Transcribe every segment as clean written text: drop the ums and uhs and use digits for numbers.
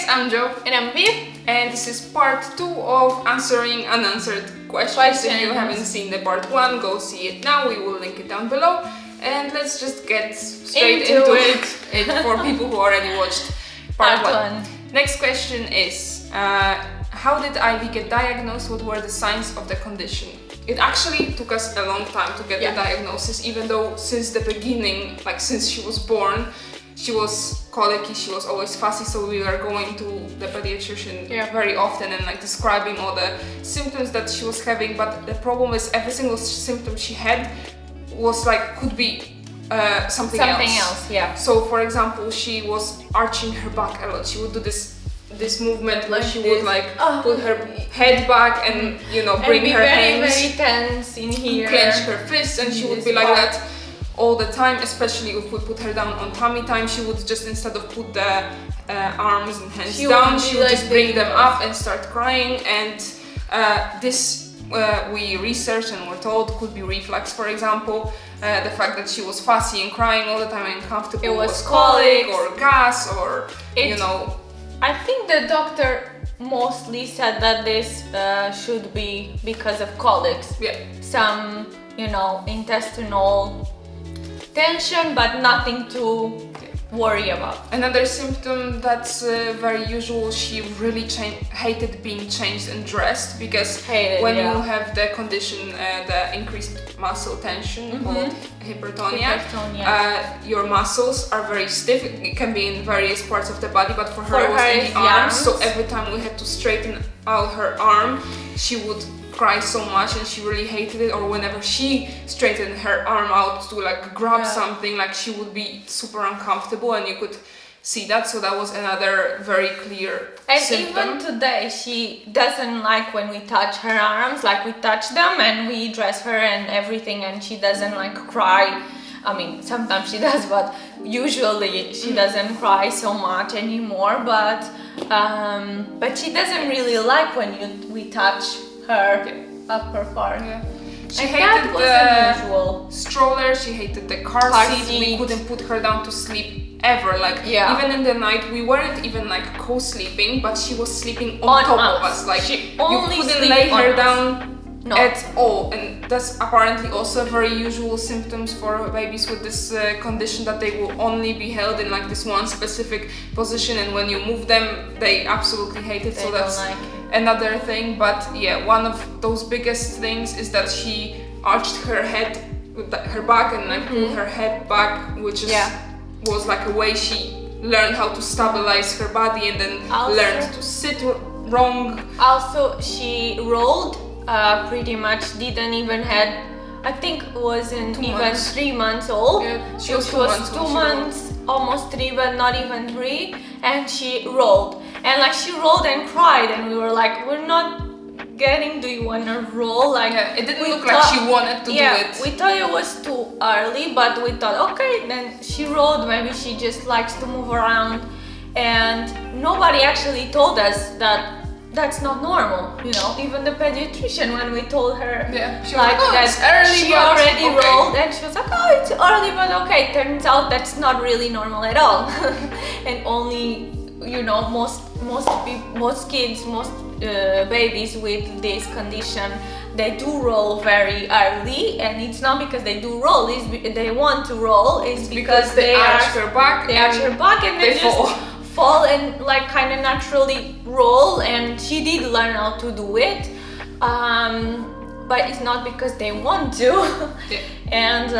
guys, I'm Joe. And I'm Viv. And this is part 2 of answering unanswered questions. If you haven't seen the part 1, go see it now. We will link it down below. And let's just get straight into it for people who already watched part 1. Next question is, how did Ivy get diagnosed? What were the signs of the condition? It actually took us a long time to get the diagnosis, even though since the beginning, like since she was born, she was colicky, she was always fussy, so we were going to the pediatrician very often and like describing all the symptoms that she was having. But the problem is every single symptom she had was like, could be something else. So for example, she was arching her back a lot. She would do this movement where she would like put her head back and bring her hands, very tense in here, clench her fists, and she would be like that all the time. Especially if we put her down on tummy time, she would just, instead of put the arms and hands down, she would just bring them up and start crying. And this we researched and were told could be reflux, for example. The fact that she was fussy and crying all the time and uncomfortable, it was colic or gas, or I think the doctor mostly said that this should be because of colics. Some, intestinal tension, but nothing to worry about. Another symptom that's very usual, she really hated being changed and dressed, because when you have the condition, the increased muscle tension called hypertonia, your muscles are very stiff. It can be in various parts of the body, but for her it was in the arms. So every time we had to straighten out her arm, she would cry so much and she really hated it. Or whenever she straightened her arm out to like grab something, like she would be super uncomfortable, and you could see that. So that was another very clear symptom. And even today she doesn't like when we touch her arms, like we touch them and we dress her and everything, and she doesn't like cry. I mean, sometimes she does, but usually she doesn't cry so much anymore. But she doesn't really like when we touch her upper part. She hated the stroller, she hated the car seat. We couldn't put her down to sleep ever. Like even in the night, we weren't even like co-sleeping, but she was sleeping on top of us. Like you couldn't lay her down at all. And that's apparently also very usual symptoms for babies with this condition, that they will only be held in like this one specific position, and when you move them, they absolutely hate it. So that's another thing. But one of those biggest things is that she arched her head with her back and like pulled her head back, which was like a way she learned how to stabilize her body, and then learned to sit wrong. Also, she rolled pretty much, didn't even had, I think wasn't even 3 months old. She was 2 months, 2 months, almost 3, but not even 3, and she rolled. And like she rolled and cried, and we were like, we're not getting, do you want to roll? Like it didn't look like she wanted to do it. We thought it was too early, but we thought, okay, then she rolled, maybe she just likes to move around. And nobody actually told us that that's not normal, even the pediatrician, when we told her she was like, it's early, she already rolled, and she was like, oh, it's early, but okay. Turns out that's not really normal at all. And only, most kids, most babies with this condition, they do roll very early, and it's not because they do roll, they want to roll, it's because they arch her back, and they just fall and like kind of naturally roll. And she did learn how to do it, but it's not because they want to. And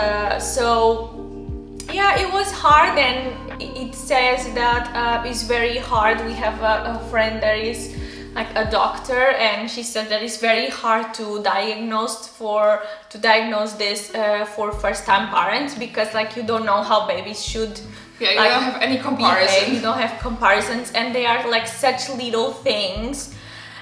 it was hard, and it says that it's very hard. We have a friend that is like a doctor, and she said that it's very hard to diagnose this for first-time parents, because like you don't know how babies should. You don't have any comparison. You don't have comparisons, and they are like such little things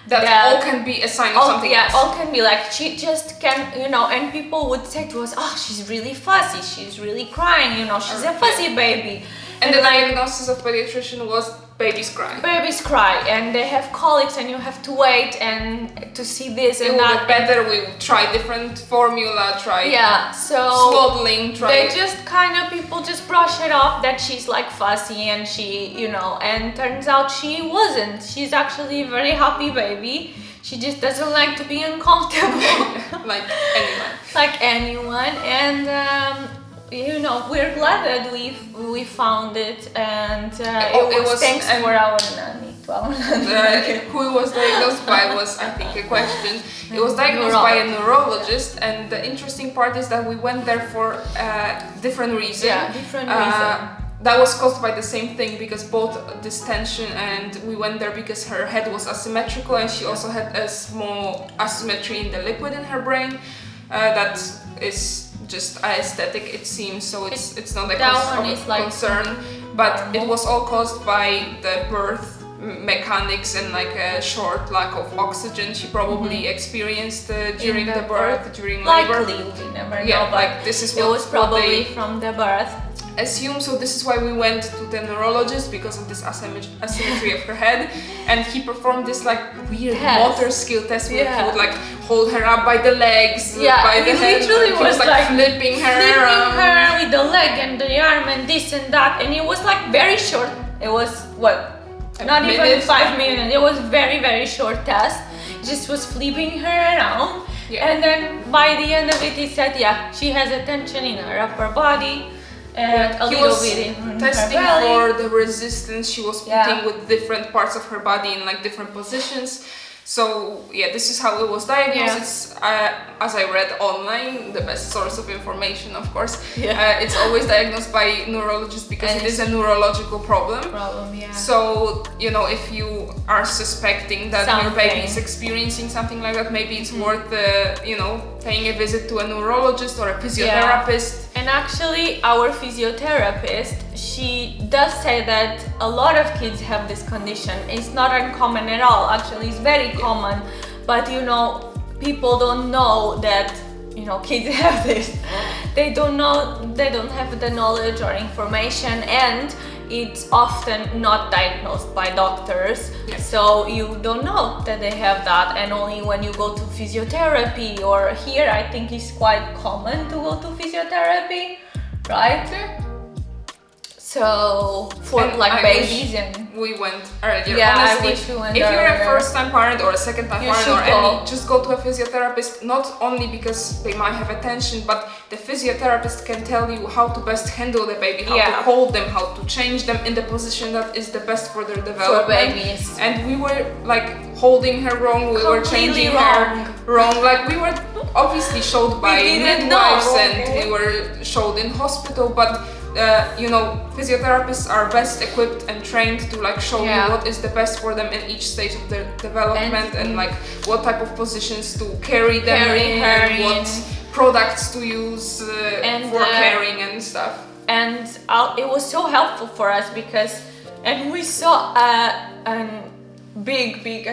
that all can be a sign of something else. All can be like, she just can, and people would say to us, oh, she's really fussy, she's really crying, she's a fussy baby. And the diagnosis of pediatrician was babies cry. Babies cry and they have colics and you have to wait and to see this and that. Better we try different formula, try swaddling, they just kind of, people just brush it off that she's like fussy and she, you know, and turns out she wasn't. She's actually a very happy baby. She just doesn't like to be uncomfortable. Like anyone. Like anyone. And you know, we're glad that we found it, and it was thanks for our nanny. Who it was diagnosed by was, I think, a question. It was diagnosed by a neurologist, and the interesting part is that we went there for different reasons. Yeah, different reasons. That was caused by the same thing, because both distension, and we went there because her head was asymmetrical and she also had a small asymmetry in the liquid in her brain. That is just aesthetic, it seems, so it's not a cause of concern, but it was all caused by the birth mechanics and like a short lack of oxygen she probably experienced during the birth, during labor. Likely, we never know, yeah, but like this is it was probably from the birth. Assume, so this is why we went to the neurologist, because of this asymmetry of her head, and he performed this like weird motor skill test where he would like hold her up by the legs, by the head. Literally he was like flipping her with the leg and the arm and this and that, and it was like very short. It was not even 5 minutes. It was very short test. Just was flipping her around, and then by the end of it, he said, she has a tension in her upper body. And a little bit in testing her belly. for the resistance she was putting with different parts of her body in like different positions. So this is how it was diagnosed. It's as I read online, the best source of information, of course. It's always diagnosed by neurologists because it is a neurological problem. So you know, if you are suspecting that your baby is experiencing something like that, maybe it's worth you know, paying a visit to a neurologist or a physiotherapist. And actually, our physiotherapist, she does say that a lot of kids have this condition. It's not uncommon at all. Actually, it's very common. But you know, people don't know that, you know, kids have this. They don't know, they don't have the knowledge or information, and it's often not diagnosed by doctors. So you don't know that they have that, and only when you go to physiotherapy, or here I think it's quite common to go to physiotherapy, right? So for babies we went earlier. Yeah, honestly, I wish we went if you're earlier. a first-time parent or a second-time parent or any, just go to a physiotherapist. Not only because they might have attention, but the physiotherapist can tell you how to best handle the baby, how to hold them, how to change them in the position that is the best for their development. For babies. And we were like holding her wrong, we were changing her wrong. Like we were obviously showed by midwives and we were showed in hospital, but you know, physiotherapists are best equipped and trained to like show you what is the best for them in each stage of their development, and like what type of positions to carry them in, what products to use for carrying and stuff. And it was so helpful for us because, and we saw a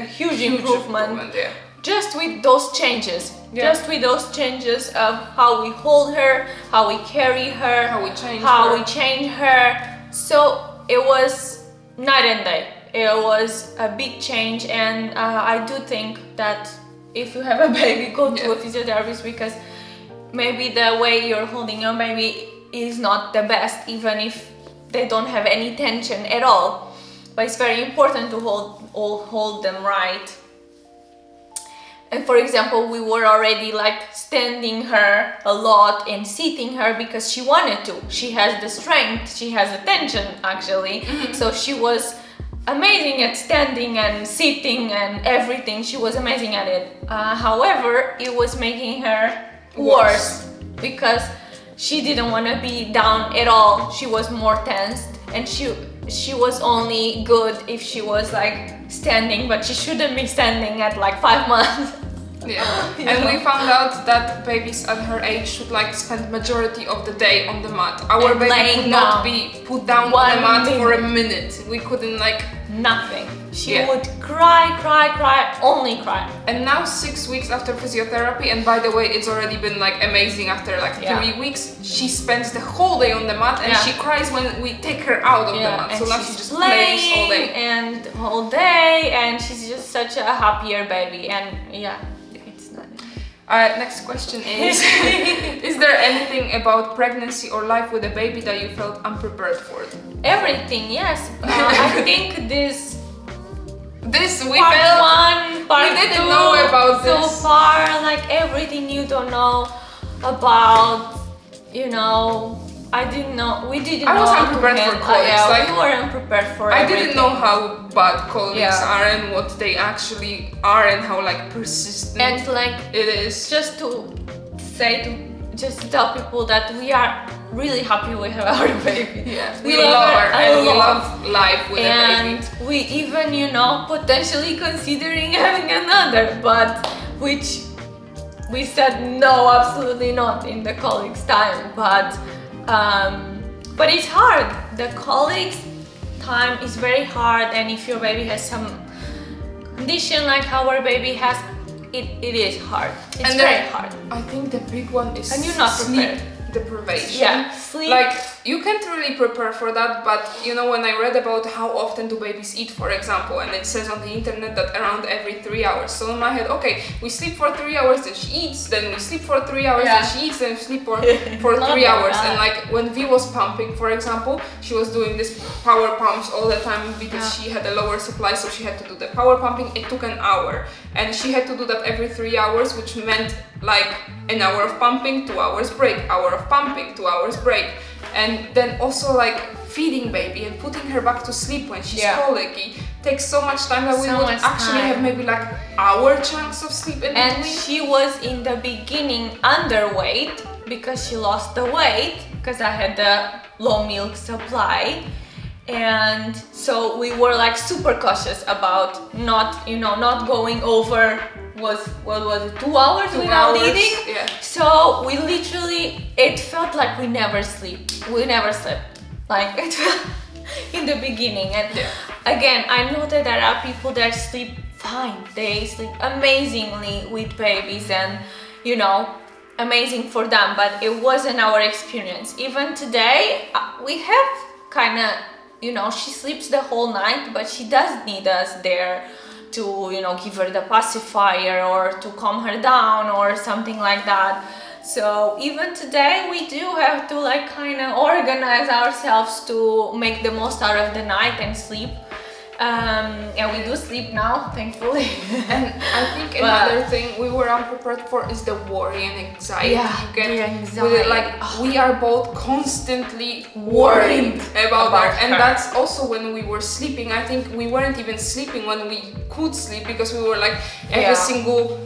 huge improvement. Just with those changes, just with those changes of how we hold her, how we carry her, how we change her. So it was night and day. It was a big change, and I do think that if you have a baby, go to a physiotherapist, because maybe the way you're holding your baby is not the best, even if they don't have any tension at all. But it's very important to hold them right. And for example, we were already like standing her a lot and seating her because she wanted to. She has the strength, she has the tension actually. So she was amazing at standing and sitting and everything. She was amazing at it. However, it was making her worse because she didn't want to be down at all. She was more tensed, and she was only good if she was like standing, but she shouldn't be standing at like 5 months. And we found out that babies at her age should like spend majority of the day on the mat. Our baby could not be put down on the mat for a minute. We couldn't like nothing. She would cry, only cry. And now 6 weeks after physiotherapy, and by the way, it's already been like amazing after like 3 weeks, she spends the whole day on the mat and she cries when we take her out of the mat. So now she just plays all day. And all day, and she's just such a happier baby. And it's not. Next question is, is there anything about pregnancy or life with a baby that you felt unprepared for? Everything, yes. I think this we part felt, one, part we didn't two, know about so this. far, like everything you don't know about, you know, I didn't know, we didn't know. I was unprepared for colics. We were unprepared for I everything. didn't know how bad colics are and what they actually are and how like persistent and like it is. Just to tell people that we are really happy we have our baby. Yeah, we love her and we love life with a baby. And we even, you know, potentially considering having another, but which we said no, absolutely not in the colics time. But it's hard. The colics time is very hard, and if your baby has some condition like our baby has, it is hard. It's very hard. I think the big one is and you're not sleep deprivation. Yeah, sleep. Like you can't really prepare for that, but you know, when I read about how often do babies eat, for example, and it says on the internet that around every 3 hours. So in my head, okay, we sleep for 3 hours, then she eats, then we sleep for 3 hours, then she eats, then we sleep for 3 hours. And like when V was pumping, for example, she was doing this power pumps all the time because she had a lower supply, so she had to do the power pumping. It took an hour, and she had to do that every 3 hours, which meant like an hour of pumping, 2 hours break, hour of pumping, 2 hours break. And then also like feeding baby and putting her back to sleep when she's colicky takes so much time that we would actually have maybe like hour chunks of sleep in and between. She was in the beginning underweight because she lost the weight because I had the low milk supply. And so we were like super cautious about not going over what was it, 2 hours without eating. Yeah. So we literally, it felt like we never slept. Like it felt in the beginning. And again, I know that there are people that sleep fine. They sleep amazingly with babies, and you know, amazing for them, but it wasn't our experience. Even today, we have kind of, you know, she sleeps the whole night, but she does need us there to, you know, give her the pacifier or to calm her down or something like that. So even today we do have to like kind of organize ourselves to make the most out of the night and sleep. And we do sleep now, thankfully. And I think another thing we were unprepared for is the worry and anxiety you get. The anxiety. With it. Like we are both constantly worried about her. And that's also when we were sleeping. I think we weren't even sleeping when we could sleep because we were like every single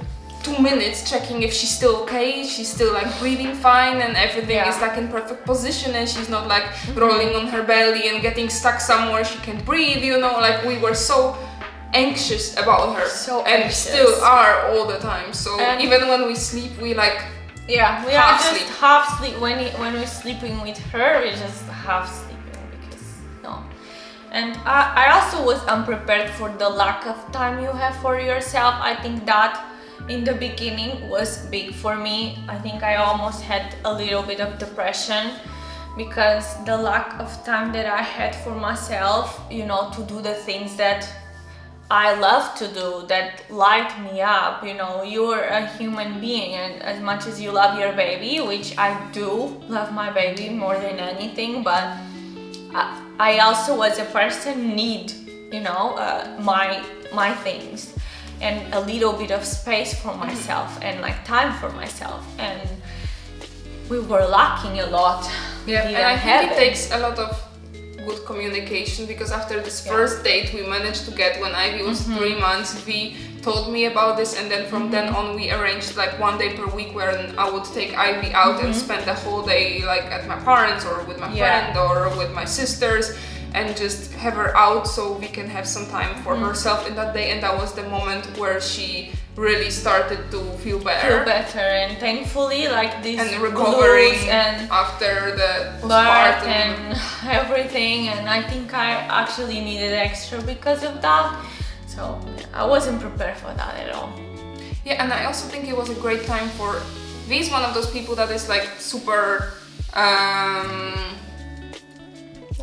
2 minutes checking if she's still okay, she's still like breathing fine and everything is like in perfect position and she's not like rolling on her belly and getting stuck somewhere she can't breathe, you know, like we were so anxious about her still are all the time. So even when we sleep we like we are just half sleep. When we're sleeping with her, we're just half sleeping because and I also was unprepared for the lack of time you have for yourself. I think that in the beginning was big for me. I think I almost had a little bit of depression because the lack of time that I had for myself, you know, to do the things that I love to do, that light me up. You know, you're a human being, and as much as you love your baby, which I do love my baby more than anything, but I also as a person need, you know, my things and a little bit of space for myself and like time for myself, and we were lacking a lot. And I think it takes a lot of good communication because after this first date we managed to get, when Ivy was 3 months, V told me about this, and then from then on we arranged like 1 day per week where I would take Ivy out and spend the whole day like at my parents or with my friend or with my sisters. and just have her out so we can have some time for herself in that day. And that was the moment where she really started to feel better. And thankfully, like this and recovering and after the birth and everything. And I think I actually needed extra because of that. So I wasn't prepared for that at all. Yeah, and I also think it was a great time for V is one of those people that is like super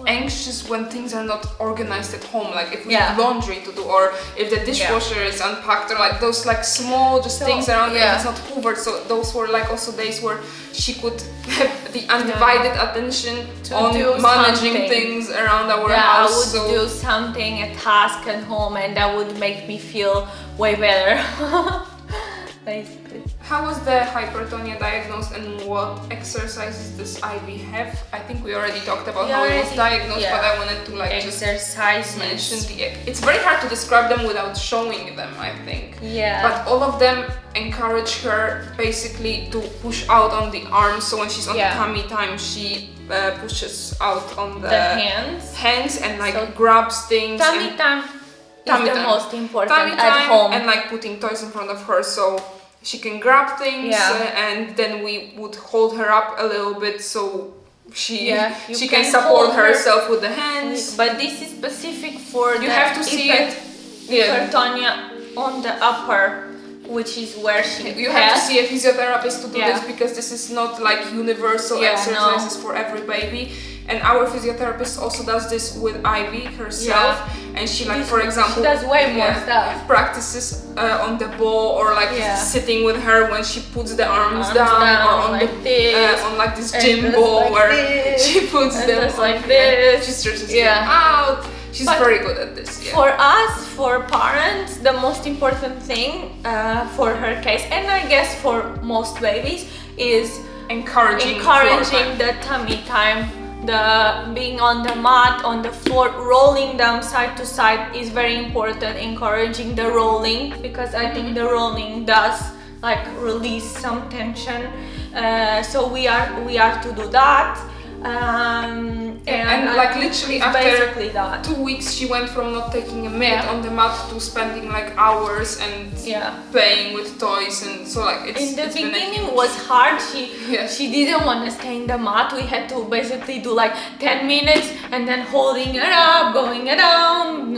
anxious when things are not organized at home, like if we have laundry to do or if the dishwasher is unpacked or like those like small things around it, it's not hoovered. So those were like also days where she could have the undivided attention on managing things around our house. I would do something, a task at home, and that would make me feel way better. Basically. How was the hypertonia diagnosed and what exercises does Ivy have? I think we already talked about how it was diagnosed, but I wanted to like just mention it's very hard to describe them without showing them, I think. Yeah. But all of them encourage her basically to push out on the arms. So when she's on tummy time, she pushes out on the hands and like grabs things. Tummy time is the most important at home. And like putting toys in front of her so she can grab things, and then we would hold her up a little bit so she can support herself with the hands. But this is specific for you have to see it. Hypertonia on the upper, which is where she have to see a physiotherapist to do this, because this is not like universal exercises for every baby. And our physiotherapist also does this with Ivy herself, and she like, for example, she does way more stuff. Practices on the ball or like sitting with her when she puts the arms down or on like the on like this gym ball where she puts them like this. She stretches them out. She's very good at this. For us, for parents, the most important thing for her case, and I guess for most babies, is encouraging the tummy time. The being on the mat, on the floor, rolling them side to side is very important. Encouraging the rolling, because I think the rolling does like release some tension. So we are to do that. And like literally after 2 weeks she went from not taking a minute on the mat to spending like hours and playing with toys, and so like in the beginning it was hard. She didn't want to stay in the mat. We had to basically do like 10 minutes and then holding her up, going down,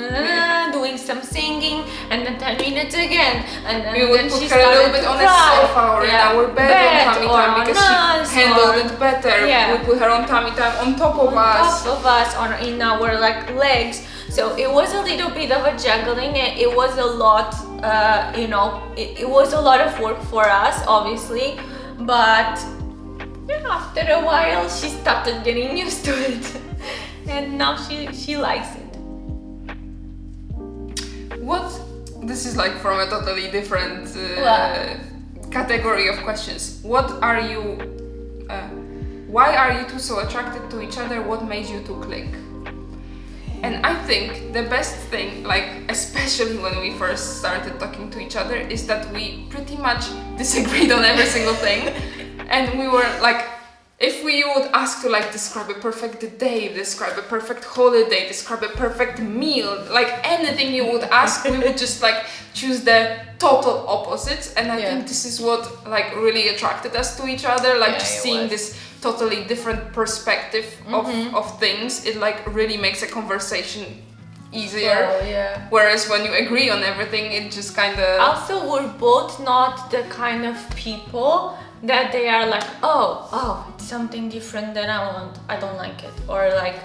doing some singing, and then 10 minutes again, and then we would put her a little bit on a sofa or in our bed on tummy time because she handled it better. We put her on tummy time on top of us or in our like legs. So it was a little bit of a juggling. It was a lot, it was a lot of work for us, obviously, but after a while she started getting used to it, and now she likes it. This is like from a totally different category of questions. Why are you two so attracted to each other? What made you two click? And I think the best thing, like especially when we first started talking to each other, is that we pretty much disagreed on every single thing. And we were like, if you would ask to like describe a perfect day, describe a perfect holiday, describe a perfect meal, like anything you would ask, we would just like choose the total opposites. And I think this is what like really attracted us to each other, like just seeing this totally different perspective of things. It like really makes a conversation easier. Whereas when you agree on everything, it just kind of... Also, we're both not the kind of people that they are like, oh, it's something different than I want, I don't like it, or like,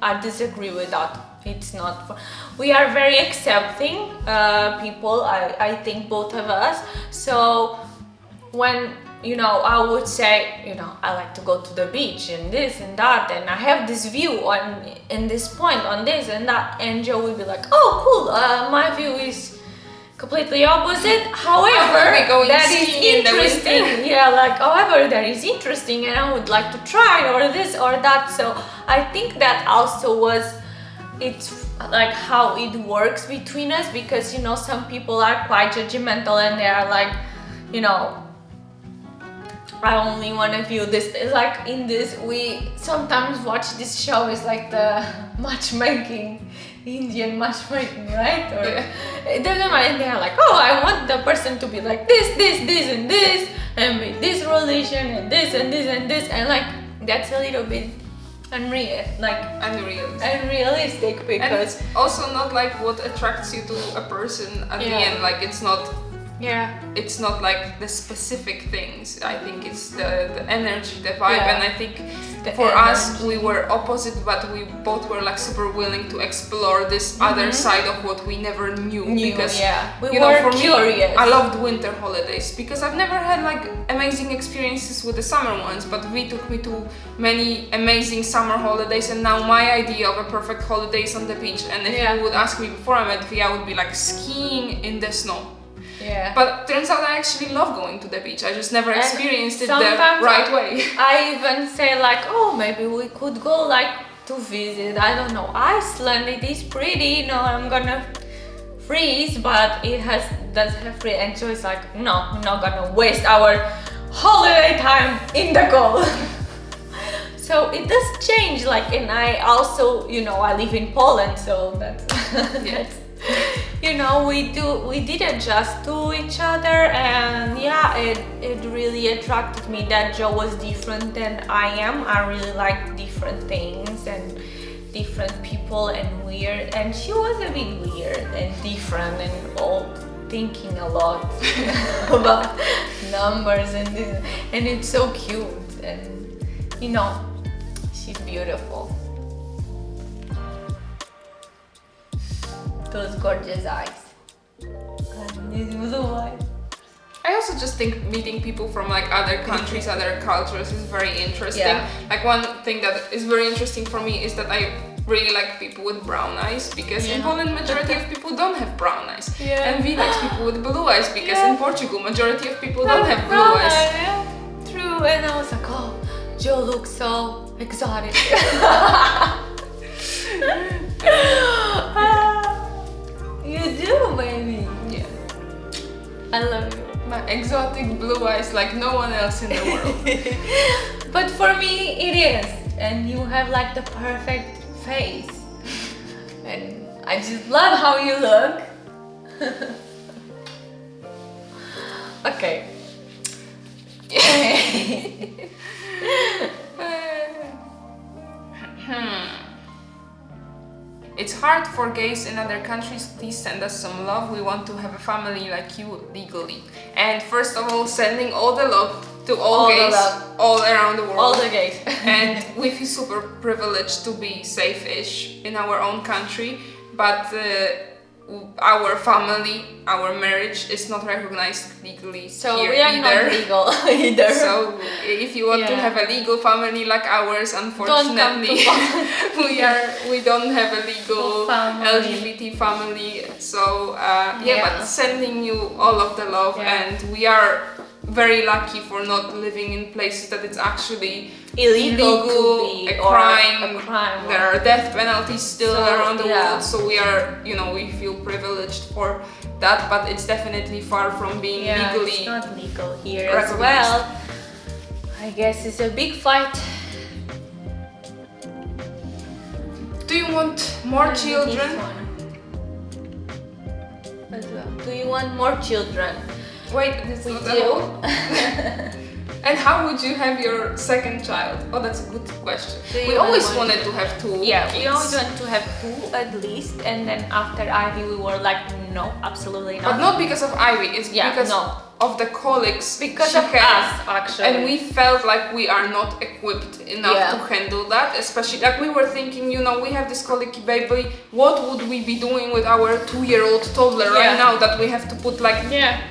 I disagree with that. It's not for... We are very accepting people, I think both of us. So when I would say, I like to go to the beach and this and that, and I have this view in this point on this and that, and Joe would be like, oh, cool, my view is completely opposite. However, that is interesting. However, that is interesting, and I would like to try or this or that. So I think that also it's like how it works between us, because some people are quite judgmental and they are like, I only want to feel this. It's like in this, we sometimes watch this show. It's like the matchmaking, Indian matchmaking, right? Or it doesn't matter. And they're like, oh, I want the person to be like this, and this, and with this relation, and this, and this, and this, and like that's a little bit unrealistic because and also not like what attracts you to a person at the end. Like it's not like the specific things. I think it's the energy, the vibe, and I think for us we were opposite, but we both were like super willing to explore this other side of what we never knew because we were for curious. Me, I loved winter holidays because I've never had like amazing experiences with the summer ones, but we took me to many amazing summer holidays, and now my idea of a perfect holiday is on the beach. And if you would ask me before I met V, I would be like skiing in the snow. Yeah. But turns out I actually love going to the beach. I just never experienced it the right way. I even say like, oh, maybe we could go like to visit, I don't know, Iceland. It is pretty. No, I'm gonna freeze, but does have free. And so it's like, no, I'm not gonna waste our holiday time in the cold. So it does change. Like, and I also, I live in Poland, so that's we did adjust to each other, and it really attracted me that Joe was different than I am. I really like different things and different people and weird, and she was a bit weird and different and all thinking a lot about numbers and this, and it's so cute, and she's beautiful. Those gorgeous eyes and these blue eyes. I also just think meeting people from like other countries, other cultures is very interesting. Like one thing that is very interesting for me is that I really like people with brown eyes, because in Poland majority of people don't have brown eyes. And we like people with blue eyes because in Portugal majority of people don't have blue eyes. True, and I was like, oh, Joe looks so exotic. You do, baby. Yeah. I love you. My exotic blue eyes like no one else in the world. But for me, it is. And you have like the perfect face. And I just love how you look. Okay. It's hard for gays in other countries. Please send us some love. We want to have a family like you legally. And first of all, sending all the love to all gays all around the world. All the gays. And we feel super privileged to be safe-ish in our own country, but our family, our marriage is not recognized legally so here we are either. not legal either. So if you want to have a legal family like ours, unfortunately we don't have a legal LGBT family. So but sending you all of the love, and we are very lucky for not living in places that it's actually illegal, a crime. There are death penalties still around the world, so we are, we feel privileged for that, but it's definitely far from being legally. It's not legal here as well. I guess it's a big fight. Do you want more children? Do you want more children? Wait, this is not all. And how would you have your second child? Oh, that's a good question. We always wanted to have two. Yeah, we always wanted to have two at least, and then after Ivy we were like, no, absolutely not. But not because of Ivy, it's because of the colleagues. Because of us, actually. And we felt like we are not equipped enough to handle that, especially like we were thinking, we have this colicky baby, what would we be doing with our 2-year-old toddler right now that we have to put like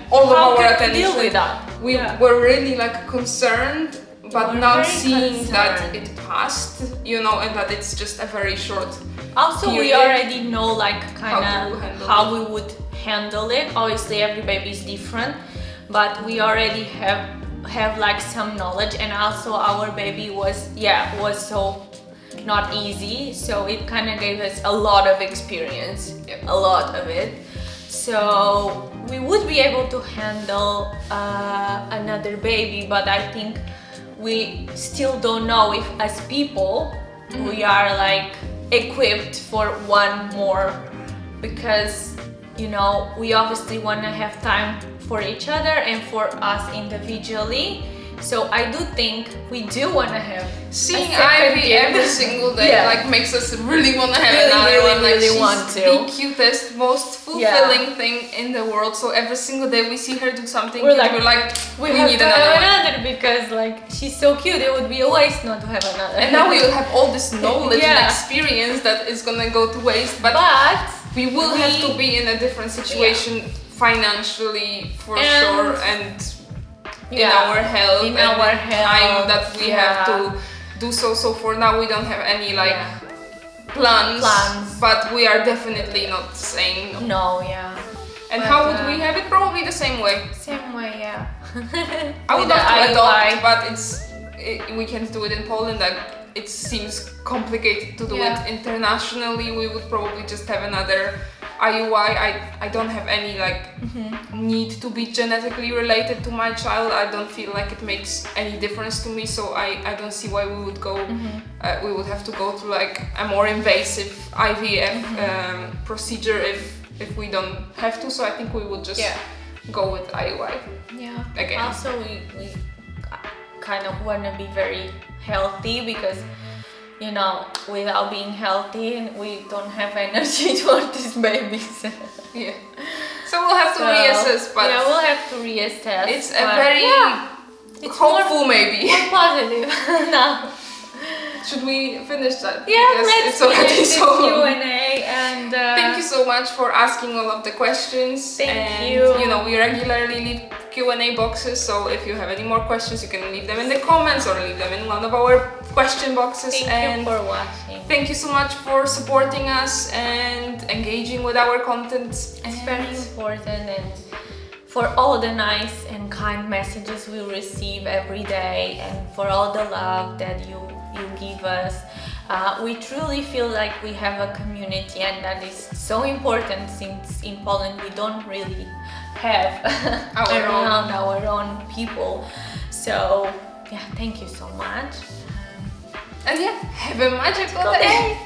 all of our attention. Deal with that? We were really like concerned, but now seeing that it passed, and that it's just a very short Also, period, we already know like kind of how we would handle it. Obviously, every baby is different, but we already have like some knowledge, and also our baby was so not easy, so it kind of gave us a lot of experience, a lot of it. So we would be able to handle another baby, but I think we still don't know if as people we are like equipped for one more, because you know, we obviously want to have time for each other and for us individually. So I do think we do want to have seeing Ivy every single day like makes us really want to have another one. Like really she's want to. the cutest, most fulfilling thing in the world. So every single day we see her do something, we need another one. Because like she's so cute. It would be a waste not to have another. And now we will have all this knowledge and experience that is gonna go to waste. But we will have to be in a different situation financially for sure, and in our health, time that we have to do so. So for now we don't have any like plans, but we are definitely not saying no. And how would we have it? Probably the same way. I would love to adopt, but we can do it in Poland. It seems complicated to do it internationally. We would probably just have another IUI. I don't have any like need to be genetically related to my child. I don't feel like it makes any difference to me, so I don't see why we would go we would have to go to like a more invasive IVF procedure if we don't have to. So I think we would just go with IUI again. Also we kind of want to be very healthy, because you know, without being healthy we don't have energy for these babies. So we'll have to reassess, but we'll have to reassess. It's a very it's hopeful, maybe more positive now. Should we finish that? Let's finish this Q&A, and thank you so much for asking all of the questions. Thank you. You know, we regularly leave Q&A boxes, so if you have any more questions you can leave them in the comments or leave them in one of our question boxes. Thank you for watching. Thank you so much for supporting us and engaging with our content. It's very important, and for all the nice and kind messages we receive every day, and for all the love that you give us. We truly feel like we have a community, and that is so important, since in Poland we don't really have our own people. So thank you so much. And have a magical day.